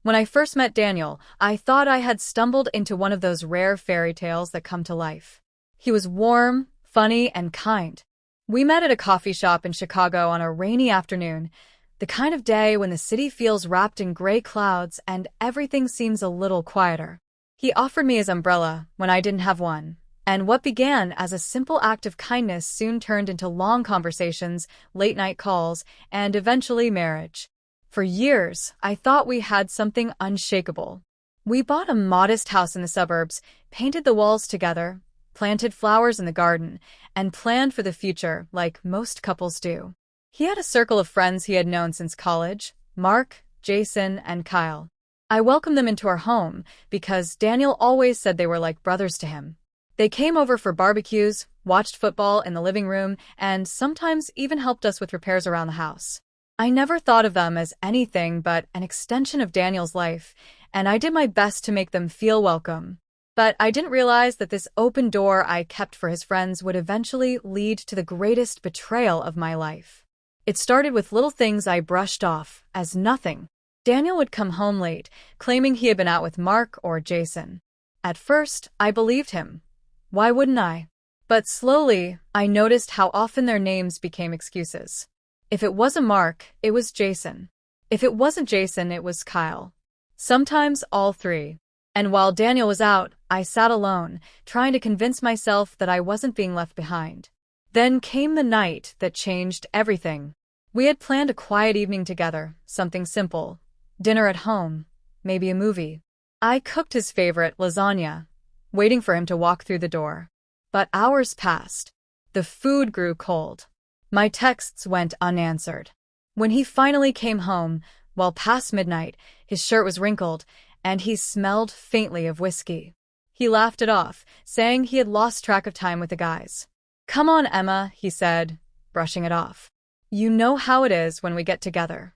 When I first met Daniel, I thought I had stumbled into one of those rare fairy tales that come to life. He was warm, funny, and kind. We met at a coffee shop in Chicago on a rainy afternoon, the kind of day when the city feels wrapped in gray clouds and everything seems a little quieter. He offered me his umbrella when I didn't have one, and what began as a simple act of kindness soon turned into long conversations, late-night calls, and eventually marriage. For years, I thought we had something unshakable. We bought a modest house in the suburbs, painted the walls together, planted flowers in the garden, and planned for the future like most couples do. He had a circle of friends he had known since college: Mark, Jason, and Kyle. I welcomed them into our home because Daniel always said they were like brothers to him. They came over for barbecues, watched football in the living room, and sometimes even helped us with repairs around the house. I never thought of them as anything but an extension of Daniel's life, and I did my best to make them feel welcome. But I didn't realize that this open door I kept for his friends would eventually lead to the greatest betrayal of my life. It started with little things I brushed off as nothing. Daniel would come home late, claiming he had been out with Mark or Jason. At first, I believed him. Why wouldn't I? But slowly, I noticed how often their names became excuses. If it wasn't Mark, it was Jason. If it wasn't Jason, it was Kyle. Sometimes all three. And while Daniel was out, I sat alone, trying to convince myself that I wasn't being left behind. Then came the night that changed everything. We had planned a quiet evening together, something simple. Dinner at home, maybe a movie. I cooked his favorite, lasagna, waiting for him to walk through the door. But hours passed. The food grew cold. My texts went unanswered. When he finally came home, well past midnight, his shirt was wrinkled, and he smelled faintly of whiskey. He laughed it off, saying he had lost track of time with the guys. "Come on, Emma," he said, brushing it off. "You know how it is when we get together."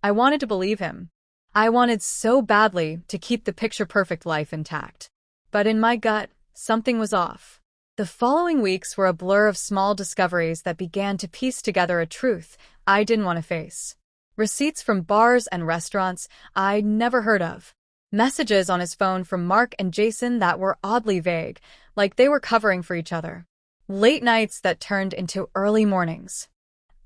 I wanted to believe him. I wanted so badly to keep the picture-perfect life intact. But in my gut, something was off. The following weeks were a blur of small discoveries that began to piece together a truth I didn't want to face. Receipts from bars and restaurants I'd never heard of. Messages on his phone from Mark and Jason that were oddly vague, like they were covering for each other. Late nights that turned into early mornings.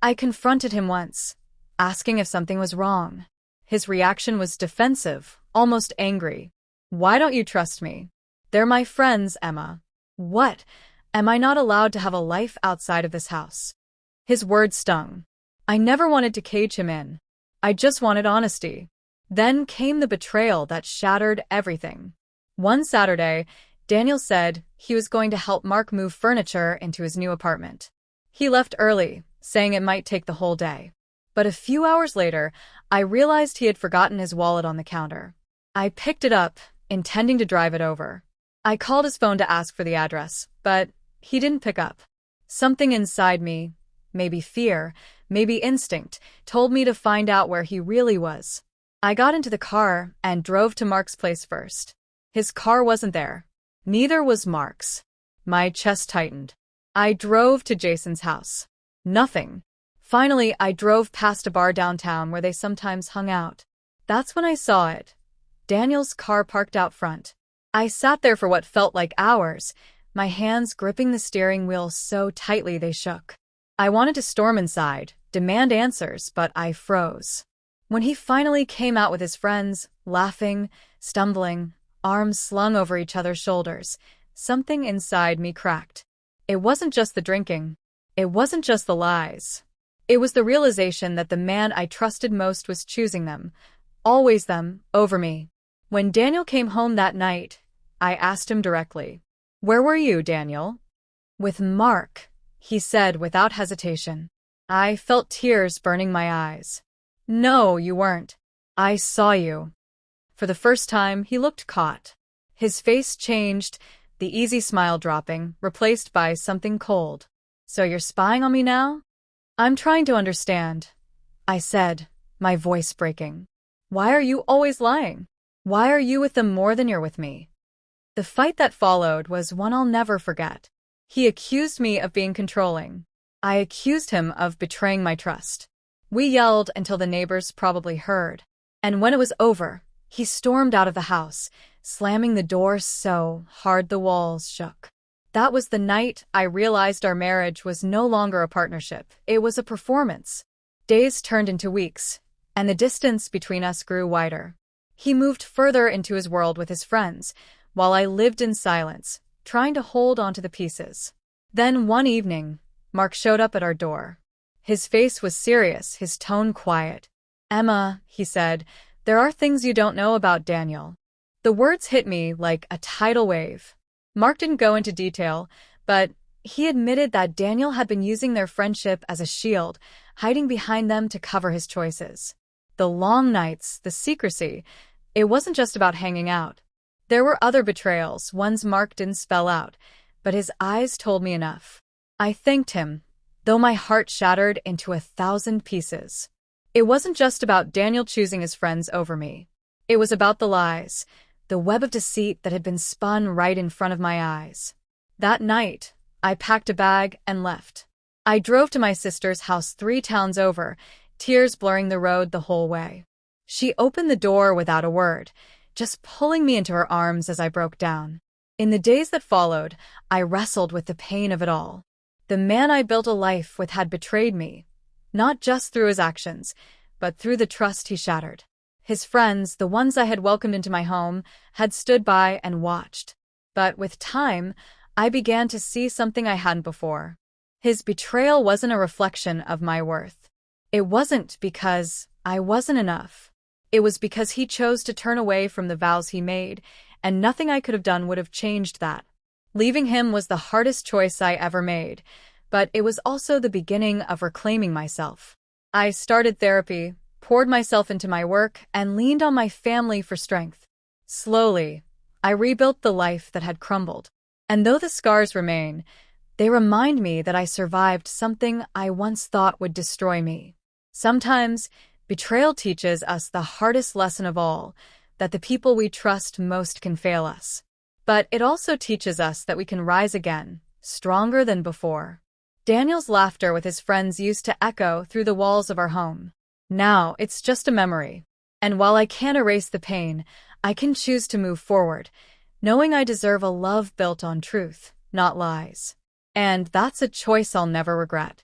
I confronted him once, asking if something was wrong. His reaction was defensive, almost angry. "Why don't you trust me? They're my friends, Emma." What? Am I not allowed to have a life outside of this house? His words stung. I never wanted to cage him in. I just wanted honesty. Then came the betrayal that shattered everything. One Saturday, Daniel said he was going to help Mark move furniture into his new apartment. He left early, saying it might take the whole day. But a few hours later, I realized he had forgotten his wallet on the counter. I picked it up, intending to drive it over. I called his phone to ask for the address, but he didn't pick up. Something inside me, maybe fear, maybe instinct, told me to find out where he really was. I got into the car and drove to Mark's place first. His car wasn't there. Neither was Mark's. My chest tightened. I drove to Jason's house. Nothing. Finally, I drove past a bar downtown where they sometimes hung out. That's when I saw it. Daniel's car parked out front. I sat there for what felt like hours, my hands gripping the steering wheel so tightly they shook. I wanted to storm inside, demand answers, but I froze. When he finally came out with his friends, laughing, stumbling, arms slung over each other's shoulders, something inside me cracked. It wasn't just the drinking. It wasn't just the lies. It was the realization that the man I trusted most was choosing them, always them, over me. When Daniel came home that night, I asked him directly, "Where were you, Daniel?" "With Mark," he said without hesitation. I felt tears burning my eyes. "No, you weren't. I saw you." For the first time, he looked caught. His face changed, the easy smile dropping, replaced by something cold. "So you're spying on me now?" "I'm trying to understand," I said, my voice breaking. "Why are you always lying? Why are you with them more than you're with me?" The fight that followed was one I'll never forget. He accused me of being controlling. I accused him of betraying my trust. We yelled until the neighbors probably heard. And when it was over, He stormed out of the house, slamming the door so hard the walls shook. That was the night I realized our marriage was no longer a partnership. It was a performance. Days turned into weeks, and the distance between us grew wider. He moved further into his world with his friends, while I lived in silence, trying to hold onto the pieces. Then one evening, Mark showed up at our door. His face was serious, his tone quiet. "Emma," he said, "there are things you don't know about Daniel." The words hit me like a tidal wave. Mark didn't go into detail, but he admitted that Daniel had been using their friendship as a shield, hiding behind them to cover his choices. The long nights, the secrecy, it wasn't just about hanging out. There were other betrayals, ones Mark didn't spell out, but his eyes told me enough. I thanked him, though my heart shattered into 1,000 pieces. It wasn't just about Daniel choosing his friends over me. It was about the lies, the web of deceit that had been spun right in front of my eyes. That night, I packed a bag and left. I drove to my sister's house 3 towns over, tears blurring the road the whole way. She opened the door without a word, just pulling me into her arms as I broke down. In the days that followed, I wrestled with the pain of it all. The man I built a life with had betrayed me, not just through his actions, but through the trust he shattered. His friends, the ones I had welcomed into my home, had stood by and watched. But with time, I began to see something I hadn't before. His betrayal wasn't a reflection of my worth. It wasn't because I wasn't enough. It was because he chose to turn away from the vows he made, and nothing I could have done would have changed that. Leaving him was the hardest choice I ever made, but it was also the beginning of reclaiming myself. I started therapy, poured myself into my work, and leaned on my family for strength. Slowly, I rebuilt the life that had crumbled. And though the scars remain, they remind me that I survived something I once thought would destroy me. Sometimes, betrayal teaches us the hardest lesson of all, that the people we trust most can fail us. But it also teaches us that we can rise again, stronger than before. Daniel's laughter with his friends used to echo through the walls of our home. Now, it's just a memory. And while I can't erase the pain, I can choose to move forward, knowing I deserve a love built on truth, not lies. And that's a choice I'll never regret.